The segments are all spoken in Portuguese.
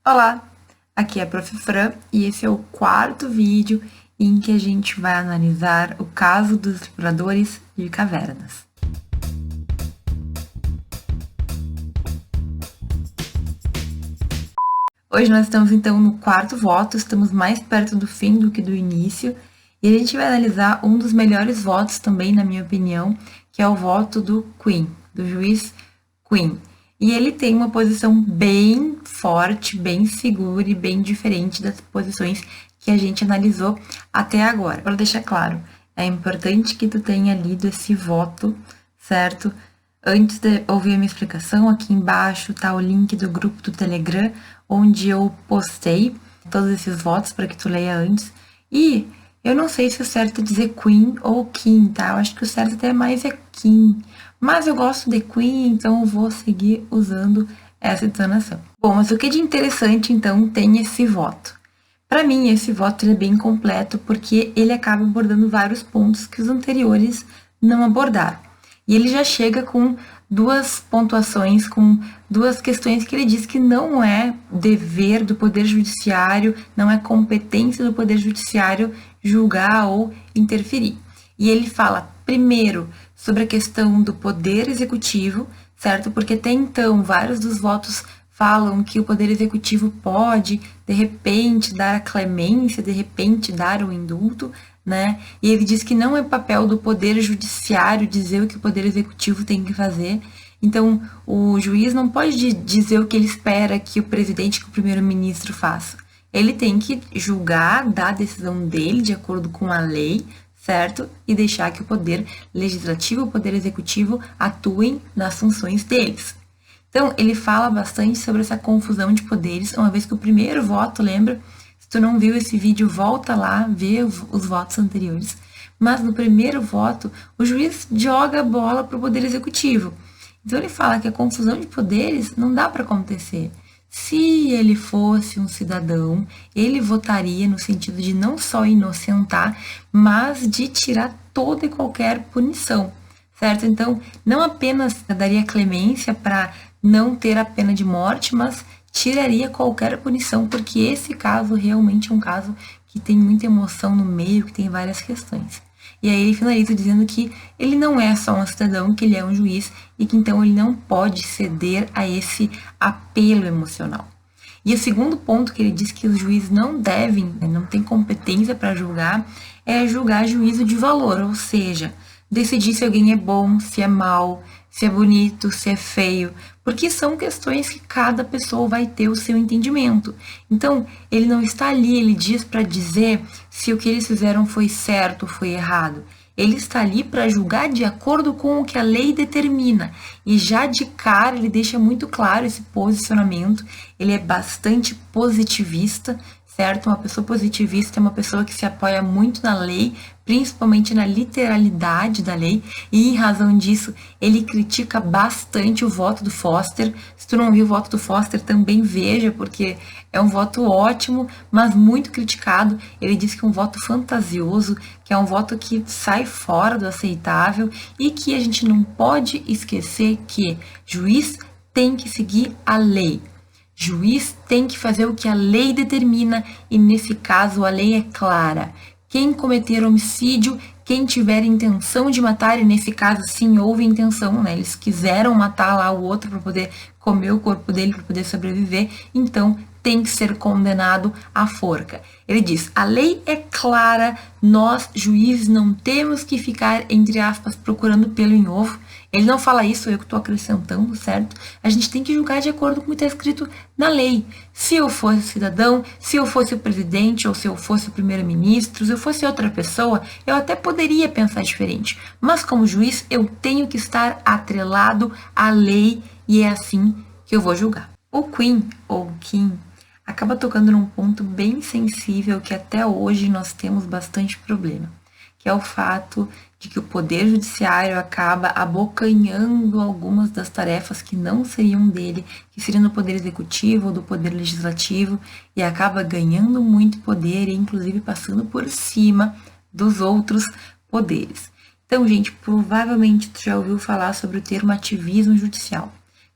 Olá, aqui é a Prof. Fran e esse é o quarto vídeo em que a gente vai analisar o caso dos exploradores de cavernas. Hoje nós estamos então no quarto voto, estamos mais perto do fim do que do início, e a gente vai analisar um dos melhores votos também, na minha opinião, que é o voto do Quinn, do juiz Quinn. E ele tem uma posição bem forte, bem segura e bem diferente das posições que a gente analisou até agora. Para deixar claro, é importante que tu tenha lido esse voto, certo? Antes de ouvir a minha explicação, aqui embaixo tá o link do grupo do Telegram, onde eu postei todos esses votos para que tu leia antes. E eu não sei se o certo é dizer Queen ou Kim, tá? Eu acho que o certo até mais é Kim. Mas eu gosto de Queen, então eu vou seguir usando essa entonação. Bom, mas o que de interessante, então, tem esse voto? Para mim, esse voto ele é bem completo, porque ele acaba abordando vários pontos que os anteriores não abordaram. E ele já chega com duas pontuações, com duas questões que ele diz que não é dever do Poder Judiciário, não é competência do Poder Judiciário julgar ou interferir. E ele fala, primeiro, sobre a questão do Poder Executivo, certo? Porque até então, vários dos votos falam que o Poder Executivo pode, de repente, dar a clemência, de repente, dar o indulto, né? E ele diz que não é papel do Poder Judiciário dizer o que o Poder Executivo tem que fazer. Então, o juiz não pode dizer o que ele espera que o presidente, que o primeiro-ministro faça. Ele tem que julgar, dar a decisão dele de acordo com a lei, certo? E deixar que o Poder Legislativo e o Poder Executivo atuem nas funções deles. Então, ele fala bastante sobre essa confusão de poderes, uma vez que o primeiro voto, lembra? Se tu não viu esse vídeo, volta lá, vê os votos anteriores. Mas no primeiro voto, o juiz joga a bola para o Poder Executivo. Então, ele fala que a confusão de poderes não dá para acontecer. Se ele fosse um cidadão, ele votaria no sentido de não só inocentar, mas de tirar toda e qualquer punição, certo? Então, não apenas daria clemência para não ter a pena de morte, mas tiraria qualquer punição, porque esse caso realmente é um caso que tem muita emoção no meio, que tem várias questões. E aí ele finaliza dizendo que ele não é só um cidadão, que ele é um juiz e que então ele não pode ceder a esse apelo emocional. E o segundo ponto que ele diz que os juízes não devem, não têm competência para julgar, é julgar juízo de valor, ou seja, decidir se alguém é bom, se é mal, se é bonito, se é feio, porque são questões que cada pessoa vai ter o seu entendimento. Então, ele não está ali, ele diz para dizer se o que eles fizeram foi certo ou foi errado. Ele está ali para julgar de acordo com o que a lei determina. E já de cara ele deixa muito claro esse posicionamento. Ele é bastante positivista, certo? Uma pessoa positivista é uma pessoa que se apoia muito na lei, principalmente na literalidade da lei, e em razão disso, ele critica bastante o voto do Foster. Se tu não viu o voto do Foster, também veja, porque é um voto ótimo, mas muito criticado. Ele diz que é um voto fantasioso, que é um voto que sai fora do aceitável e que a gente não pode esquecer que juiz tem que seguir a lei. Juiz tem que fazer o que a lei determina e, nesse caso, a lei é clara. Quem cometer homicídio, quem tiver intenção de matar, e nesse caso, sim, houve intenção, né? Eles quiseram matar lá o outro para poder comer o corpo dele, para poder sobreviver, então tem que ser condenado à forca. Ele diz, a lei é clara, nós, juízes, não temos que ficar, entre aspas, procurando pelo em ovo. Ele não fala isso, eu que estou acrescentando, certo? A gente tem que julgar de acordo com o que está escrito na lei. Se eu fosse cidadão, se eu fosse o presidente, ou se eu fosse o primeiro-ministro, se eu fosse outra pessoa, eu até poderia pensar diferente. Mas como juiz, eu tenho que estar atrelado à lei e é assim que eu vou julgar. O Quinn, ou Kim, acaba tocando num ponto bem sensível que até hoje nós temos bastante problema, que é o fato de que o Poder Judiciário acaba abocanhando algumas das tarefas que não seriam dele, que seriam do Poder Executivo ou do Poder Legislativo, e acaba ganhando muito poder e inclusive passando por cima dos outros poderes. Então, gente, provavelmente tu já ouviu falar sobre o termo ativismo judicial,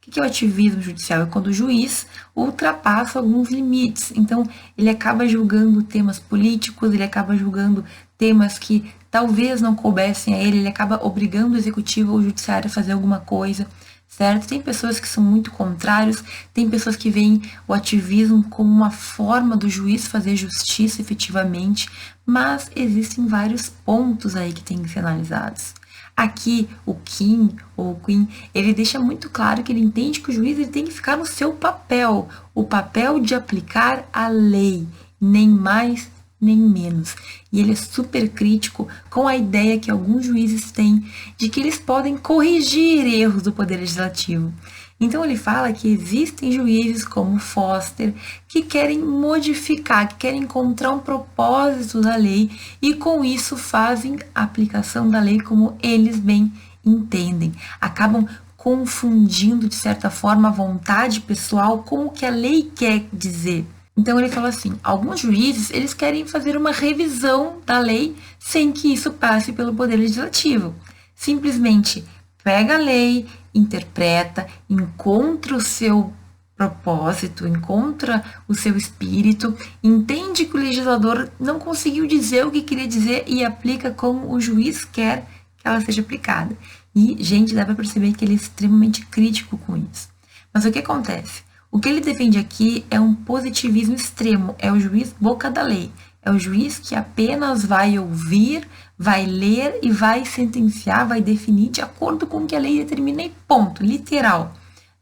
O que é o ativismo judicial? É quando o juiz ultrapassa alguns limites. Então, ele acaba julgando temas políticos, ele acaba julgando temas que talvez não coubessem a ele acaba obrigando o executivo ou o judiciário a fazer alguma coisa, certo? Tem pessoas que são muito contrários, tem pessoas que veem o ativismo como uma forma do juiz fazer justiça efetivamente, mas existem vários pontos aí que têm que ser analisados. Aqui, o Kim, ou o Queen, ele deixa muito claro que ele entende que o juiz ele tem que ficar no seu papel, o papel de aplicar a lei, nem mais nem menos. E ele é super crítico com a ideia que alguns juízes têm de que eles podem corrigir erros do Poder Legislativo. Então ele fala que existem juízes como Foster que querem modificar, que querem encontrar um propósito da lei e com isso fazem a aplicação da lei como eles bem entendem. Acabam confundindo, de certa forma, a vontade pessoal com o que a lei quer dizer. Então ele fala assim, alguns juízes, eles querem fazer uma revisão da lei sem que isso passe pelo Poder Legislativo. Simplesmente pega a lei, interpreta, encontra o seu propósito, encontra o seu espírito, entende que o legislador não conseguiu dizer o que queria dizer e aplica como o juiz quer que ela seja aplicada. E, gente, dá para perceber que ele é extremamente crítico com isso. Mas o que acontece? O que ele defende aqui é um positivismo extremo, é o juiz boca da lei, é o juiz que apenas vai ouvir, vai ler e vai sentenciar, vai definir de acordo com o que a lei determina e ponto, literal,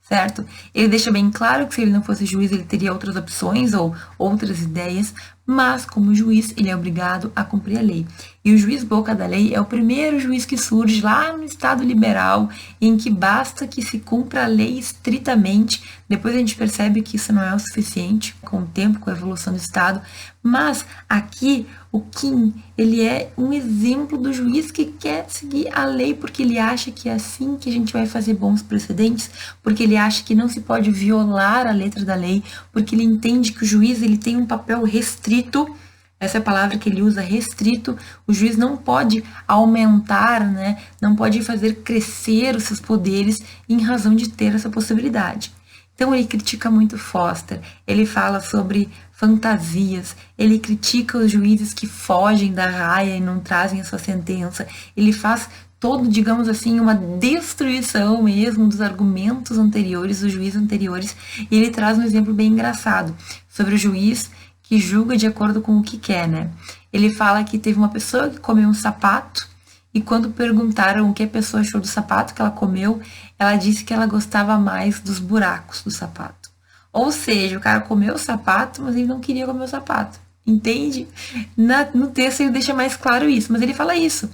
certo? Ele deixa bem claro que se ele não fosse juiz ele teria outras opções ou outras ideias, mas como juiz ele é obrigado a cumprir a lei. E o juiz boca da lei é o primeiro juiz que surge lá no Estado liberal, em que basta que se cumpra a lei estritamente. Depois a gente percebe que isso não é o suficiente com o tempo, com a evolução do Estado. Mas aqui o Kim, ele é um exemplo do juiz que quer seguir a lei porque ele acha que é assim que a gente vai fazer bons precedentes, porque ele acha que não se pode violar a letra da lei, porque ele entende que o juiz ele tem um papel restrito. Essa é a palavra que ele usa, restrito. O juiz não pode aumentar, né? Não pode fazer crescer os seus poderes em razão de ter essa possibilidade. Então ele critica muito Foster, ele fala sobre fantasias, ele critica os juízes que fogem da raia e não trazem a sua sentença, ele faz todo, digamos assim, uma destruição mesmo dos argumentos anteriores, dos juízes anteriores, e ele traz um exemplo bem engraçado sobre o juiz que julga de acordo com o que quer, né? Ele fala que teve uma pessoa que comeu um sapato e quando perguntaram o que a pessoa achou do sapato que ela comeu, ela disse que ela gostava mais dos buracos do sapato. Ou seja, o cara comeu o sapato, mas ele não queria comer o sapato. Entende? No texto ele deixa mais claro isso, mas ele fala isso.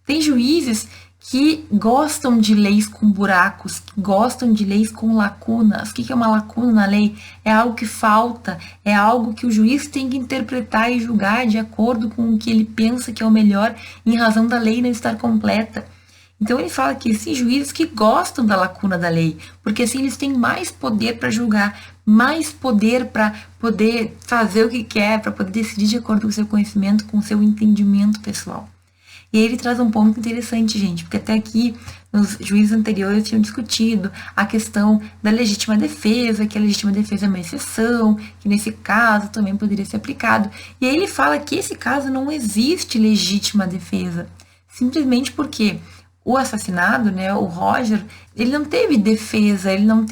Tem juízes que gostam de leis com buracos, que gostam de leis com lacunas. O que é uma lacuna na lei? É algo que falta, é algo que o juiz tem que interpretar e julgar de acordo com o que ele pensa que é o melhor, em razão da lei não estar completa. Então ele fala que esses juízes que gostam da lacuna da lei, porque assim eles têm mais poder para julgar, mais poder para poder fazer o que quer, para poder decidir de acordo com o seu conhecimento, com o seu entendimento pessoal. E aí ele traz um ponto interessante, gente, porque até aqui os juízes anteriores tinham discutido a questão da legítima defesa, que a legítima defesa é uma exceção, que nesse caso também poderia ser aplicado. E aí ele fala que esse caso não existe legítima defesa, simplesmente porque o assassinado, né, o Roger, ele não teve defesa, ele não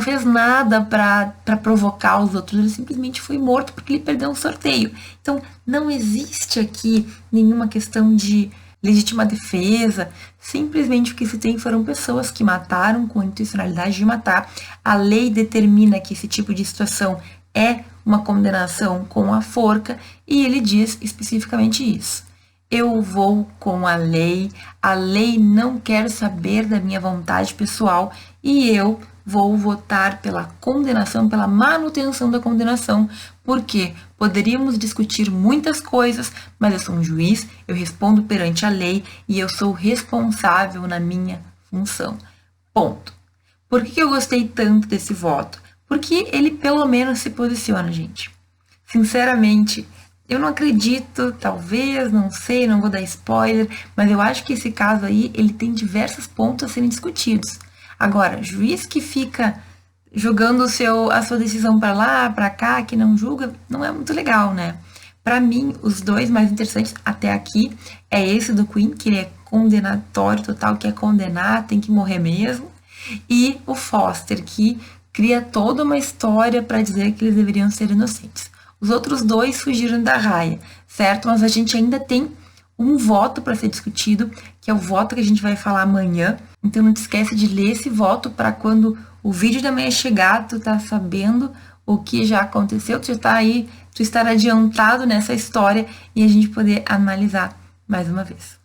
fez nada para provocar os outros, ele simplesmente foi morto porque ele perdeu um sorteio. Então, não existe aqui nenhuma questão de legítima defesa, simplesmente o que se tem foram pessoas que mataram com a intencionalidade de matar. A lei determina que esse tipo de situação é uma condenação com a forca e ele diz especificamente isso. Eu vou com a lei não quer saber da minha vontade pessoal e eu vou votar pela condenação, pela manutenção da condenação, porque poderíamos discutir muitas coisas, mas eu sou um juiz, eu respondo perante a lei e eu sou responsável na minha função. Ponto. Por que eu gostei tanto desse voto? Porque ele pelo menos se posiciona, gente. Sinceramente, eu não acredito, talvez, não sei, não vou dar spoiler, mas eu acho que esse caso aí, ele tem diversos pontos a serem discutidos. Agora, juiz que fica jogando a sua decisão para lá, para cá, que não julga, não é muito legal, né? Para mim, os dois mais interessantes até aqui é esse do Queen, que ele é condenatório total, que é condenar, tem que morrer mesmo, e o Foster, que cria toda uma história para dizer que eles deveriam ser inocentes. Os outros dois fugiram da raia, certo? Mas a gente ainda tem um voto para ser discutido, que é o voto que a gente vai falar amanhã. Então não te esquece de ler esse voto para quando o vídeo da manhã chegar, tu tá sabendo o que já aconteceu, tu já tá aí, tu estar adiantado nessa história e a gente poder analisar mais uma vez.